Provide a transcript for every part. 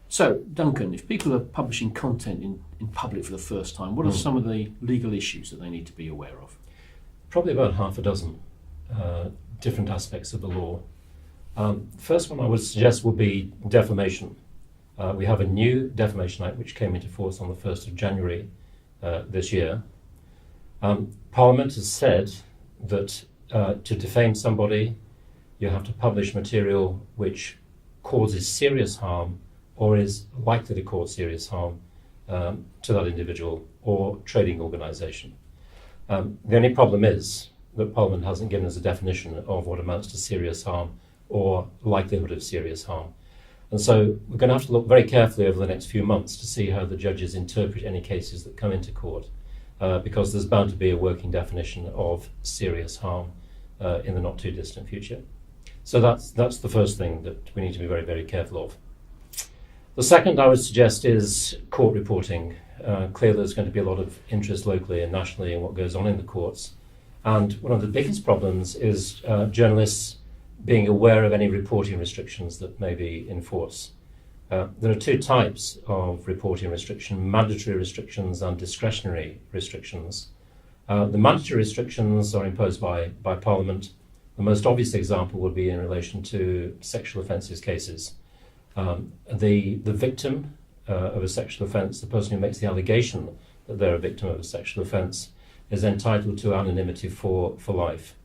So, Duncan, if people are publishing content in public for the first time, what are some of the legal issues that they need to be aware of? Probably about half a dozen different aspects of the law. First one I would suggest would be defamation. We have a new Defamation Act which came into force on the 1st of January this year. Parliament has said that to defame somebody, you have to publish material which causes serious harm or is likely to cause serious harm to that individual or trading organisation. The only problem is that Parliament hasn't given us a definition of what amounts to serious harm or likelihood of serious harm. And so we're going to have to look very carefully over the next few months to see how the judges interpret any cases that come into court, because there's bound to be a working definition of serious harm in the not too distant future. So that's the first thing that we need to be very, very careful of. The second I would suggest is court reporting. Clearly there's going to be a lot of interest locally and nationally in what goes on in the courts. And one of the biggest problems is journalists being aware of any reporting restrictions that may be in force. There are two types of reporting restriction: mandatory restrictions and discretionary restrictions. The mandatory restrictions are imposed by Parliament. The most obvious example would be in relation to sexual offences cases. The victim of a sexual offence, the person who makes the allegation that they're a victim of a sexual offence, is entitled to anonymity for life.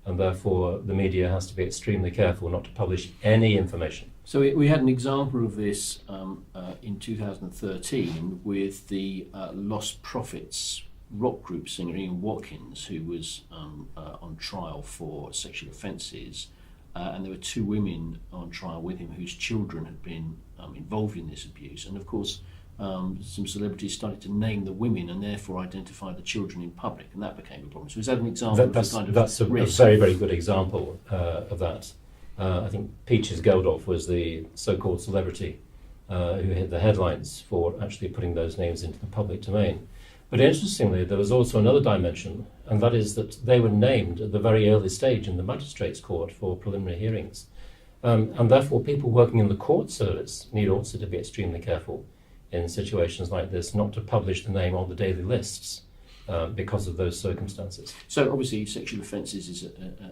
And therefore the media has to be extremely careful not to publish any information. So we had an example of this in 2013 with the Lost Prophets rock group singer Ian Watkins, who was on trial for sexual offences, and there were two women on trial with him whose children had been involved in this abuse. And of course some celebrities started to name the women and therefore identify the children in public, and that became a problem. So is that an example of the kind of that's a risk? very, very good example of that. I think Peaches Geldof was the so-called celebrity who hit the headlines for actually putting those names into the public domain. But interestingly, there was also another dimension, and that is that they were named at the very early stage in the magistrates' court for preliminary hearings. And therefore people working in the court service need also to be extremely careful in situations like this, not to publish the name on the daily lists because of those circumstances. So obviously sexual offences is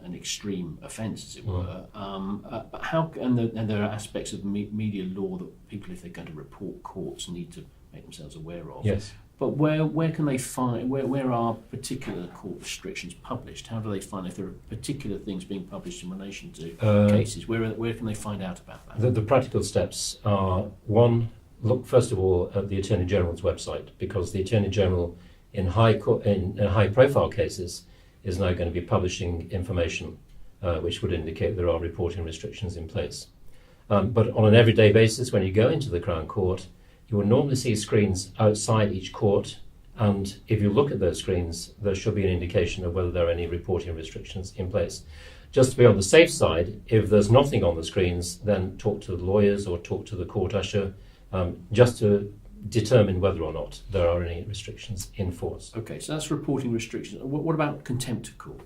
an extreme offence, as it were. But how? And there are aspects of media law that people, if they're going to report courts, need to make themselves aware of. Yes. But where can they find, where are particular court restrictions published? How do they find if there are particular things being published in relation to cases? Where can they find out about that? The practical steps are: one, look first of all at the Attorney General's website, because the Attorney General in high profile cases is now going to be publishing information which would indicate there are reporting restrictions in place. But on an everyday basis, when you go into the Crown Court, you will normally see screens outside each court, and if you look at those screens, there should be an indication of whether there are any reporting restrictions in place. Just to be on the safe side, if there's nothing on the screens, then talk to the lawyers or talk to the court usher, just to determine whether or not there are any restrictions in force. Okay, so that's reporting restrictions. What about contempt of court?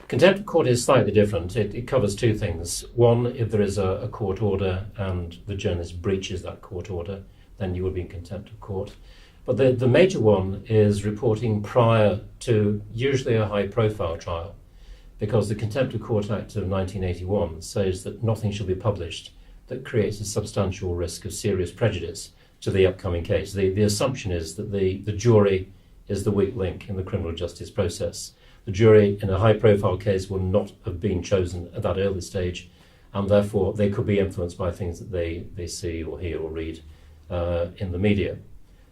Contempt of court is slightly different. It covers two things. One, if there is a court order and the journalist breaches that court order, then you will be in contempt of court. But the major one is reporting prior to usually a high-profile trial, because the Contempt of Court Act of 1981 says that nothing shall be published that creates a substantial risk of serious prejudice to the upcoming case. The assumption is that the jury is the weak link in the criminal justice process. The jury in a high-profile case will not have been chosen at that early stage, and therefore they could be influenced by things that they see or hear or read in the media.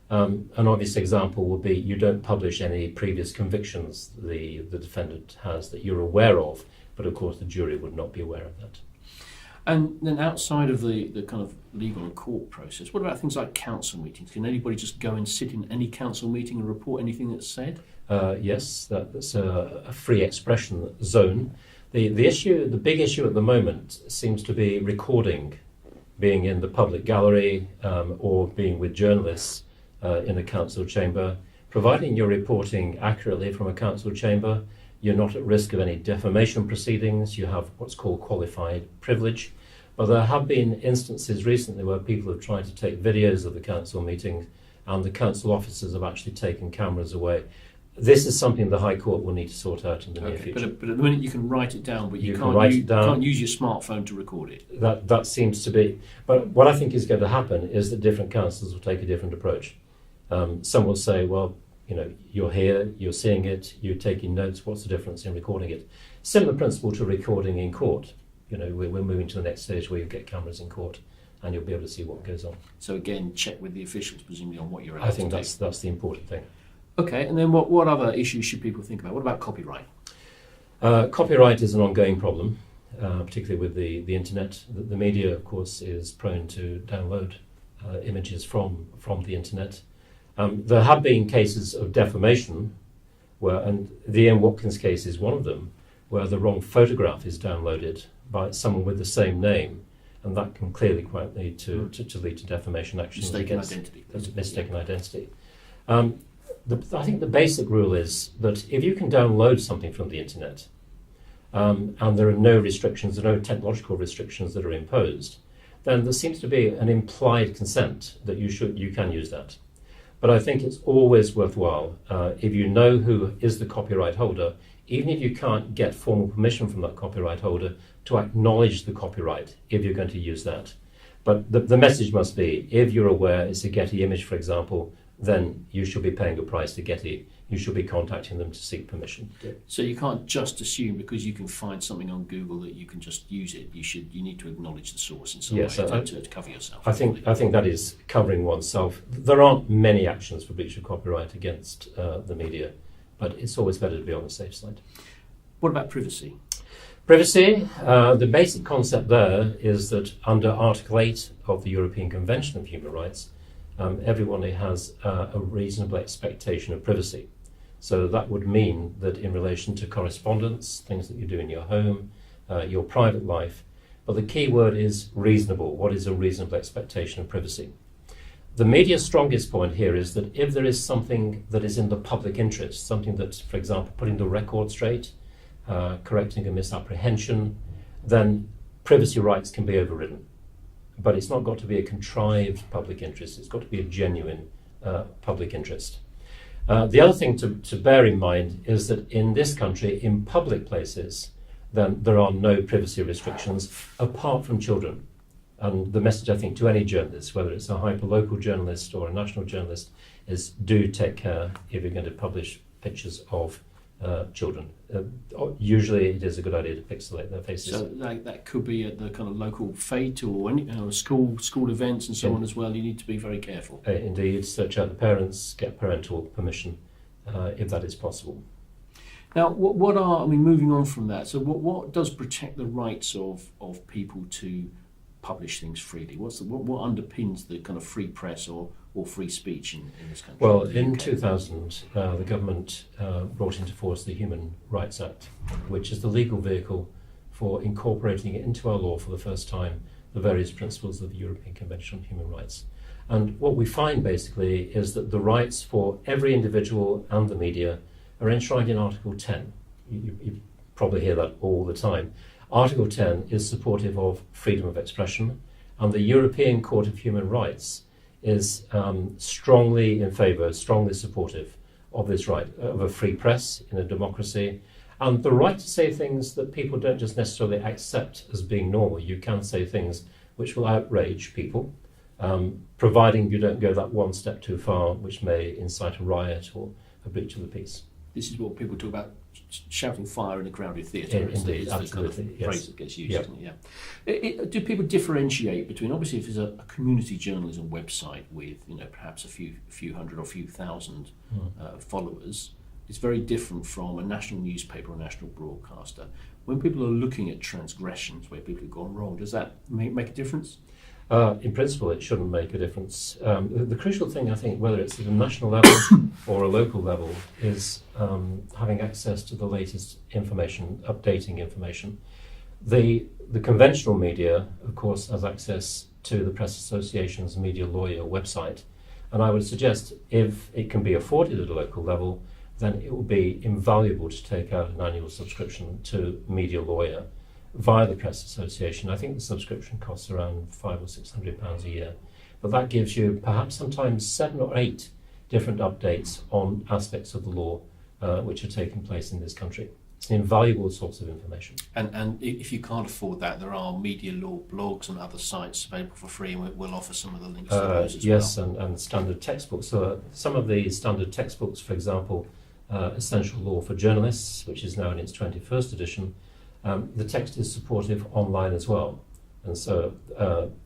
An obvious example would be you don't publish any previous convictions the defendant has that you're aware of, but of course the jury would not be aware of that. And then outside of the kind of legal and court process, what about things like council meetings? Can anybody just go and sit in any council meeting and report anything that's said? Yes, that's a free expression zone. The big issue at the moment seems to be recording, being in the public gallery or being with journalists in a council chamber. Providing you're reporting accurately from a council chamber, you're not at risk of any defamation proceedings. You have what's called qualified privilege. But there have been instances recently where people have tried to take videos of the council meetings, and the council officers have actually taken cameras away. This is something the High Court will need to sort out in the near future. But at the minute you can write it down, but you can't use your smartphone to record it. That seems to be. But what I think is going to happen is that different councils will take a different approach. Some will say, well, you're here, you're seeing it, you're taking notes, what's the difference in recording it? Similar principle to recording in court. We're moving to the next stage where you get cameras in court and you'll be able to see what goes on. So again, check with the officials presumably on what you're allowed I think to that's the important thing. Okay, and then what other issues should people think about? What about copyright? Copyright is an ongoing problem, particularly with the internet. The media, of course, is prone to download images from the internet. There have been cases of defamation, and the Ian Watkins case is one of them, where the wrong photograph is downloaded by someone with the same name, and that can clearly quite lead to lead to defamation actions. Mistaken identity. I think the basic rule is that if you can download something from the internet, and there are no restrictions, there are no technological restrictions that are imposed, then there seems to be an implied consent that you can use that. But I think it's always worthwhile, if you know who is the copyright holder, even if you can't get formal permission from that copyright holder, to acknowledge the copyright if you're going to use that. But the message must be, if you're aware it's a Getty image, for example, then you should be paying a price to Getty. You should be contacting them to seek permission. So you can't just assume because you can find something on Google that you can just use it. You need to acknowledge the source in some way to cover yourself. I think that is covering oneself. There aren't many actions for breach of copyright against the media, but it's always better to be on the safe side. What about privacy? Privacy, the basic concept there is that under Article 8 of the European Convention of Human Rights, everyone has a reasonable expectation of privacy. So that would mean that in relation to correspondence, things that you do in your home, your private life, but the key word is reasonable. What is a reasonable expectation of privacy? The media's strongest point here is that if there is something that is in the public interest, something that, for example, putting the record straight, correcting a misapprehension, then privacy rights can be overridden. But it's not got to be a contrived public interest, it's got to be a genuine public interest. The other thing to bear in mind is that in this country, in public places, then there are no privacy restrictions apart from children. And the message, I think, to any journalist, whether it's a hyperlocal journalist or a national journalist, is do take care if you're going to publish pictures of children. Usually it is a good idea to pixelate their faces. So that could be at the kind of local fete or any school events and so on as well. You need to be very careful. Indeed, search out the parents, get parental permission if that is possible. Now, moving on from that, so what does protect the rights of people to publish things freely? What underpins the kind of free press or free speech in this country? Well, in 2000, the government brought into force the Human Rights Act, which is the legal vehicle for incorporating into our law for the first time the various principles of the European Convention on Human Rights. And what we find basically is that the rights for every individual and the media are enshrined in Article 10. You probably hear that all the time. Article 10 is supportive of freedom of expression, and the European Court of Human Rights is strongly in favour, strongly supportive of this right, of a free press in a democracy, and the right to say things that people don't just necessarily accept as being normal. You can say things which will outrage people, providing you don't go that one step too far, which may incite a riot or a breach of the peace. This is what people talk about, shouting fire in a crowded theatre. Indeed, it's absolutely, the kind of phrase that gets used, yep. Isn't it? Yeah. Do people differentiate between, obviously, if there's a community journalism website with, perhaps a few hundred or few thousand followers, it's very different from a national newspaper or national broadcaster. When people are looking at transgressions where people have gone wrong, does that make a difference? In principle, it shouldn't make a difference. The crucial thing, I think, whether it's at a national level or a local level, is having access to the latest information, updating information. The conventional media, of course, has access to the Press Association's Media Lawyer website, and I would suggest if it can be afforded at a local level, then it will be invaluable to take out an annual subscription to Media Lawyer. via the Press Association. I think the subscription costs around £500 or £600 a year, but that gives you perhaps sometimes 7 or 8 different updates on aspects of the law which are taking place in this country. It's an invaluable source of information. And if you can't afford that, there are media law blogs and other sites available for free, and we'll offer some of the links to those as yes, well. and standard textbooks. So some of the standard textbooks, for example, Essential Law for Journalists, which is now in its 21st edition, the text is supportive online as well. And so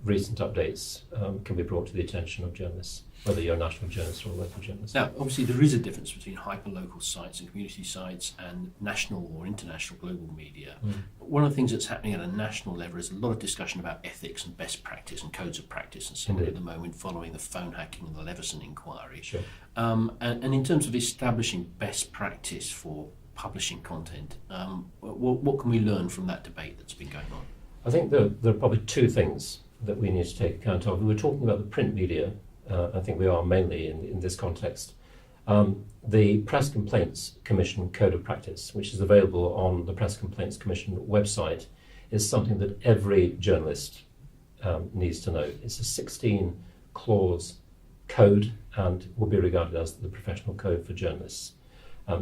recent updates can be brought to the attention of journalists, whether you're a national journalist or a local journalist. Now, obviously, there is a difference between hyper-local sites and community sites and national or international global media. One of the things that's happening at a national level is a lot of discussion about ethics and best practice and codes of practice and so on at the moment, following the phone hacking and the Leveson inquiry. Sure. And in terms of establishing best practice for publishing content, what can we learn from that debate that's been going on? I think there are probably 2 things that we need to take account of. We were talking about the print media. I think we are mainly in this context. The Press Complaints Commission Code of Practice, which is available on the Press Complaints Commission website, is something that every journalist needs to know. It's a 16-clause code and will be regarded as the professional code for journalists.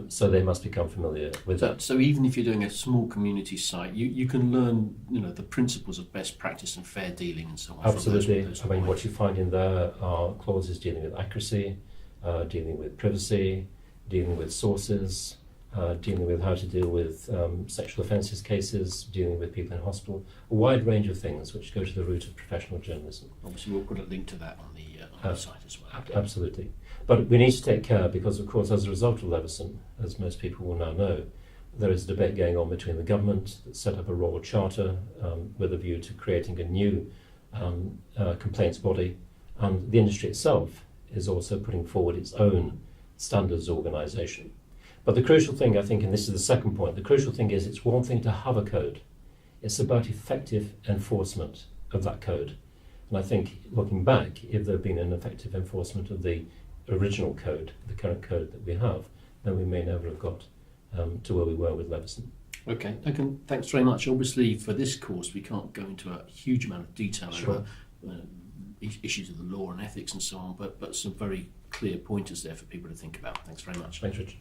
So they must become familiar with that. So even if you're doing a small community site, you can learn, the principles of best practice and fair dealing and so on. Absolutely. I mean, what you find in there are clauses dealing with accuracy, dealing with privacy, dealing with sources, dealing with how to deal with sexual offences cases, dealing with people in hospital, a wide range of things which go to the root of professional journalism. Obviously, we'll put a link to that on the site as well. Absolutely. But we need to take care because, of course, as a result of Leveson, as most people will now know, there is a debate going on between the government that set up a royal charter with a view to creating a new complaints body, and the industry itself is also putting forward its own standards organisation. But the crucial thing, I think, and this is the second point, the crucial thing is it's one thing to have a code. It's about effective enforcement of that code. And I think, looking back, if there had been an effective enforcement of the original code, the current code that we have, then we may never have got to where we were with Leveson. Okay, Duncan, thanks very much. Obviously, for this course, we can't go into a huge amount of detail over issues of the law and ethics and so on, but some very clear pointers there for people to think about. Thanks very much. Thanks, Richard.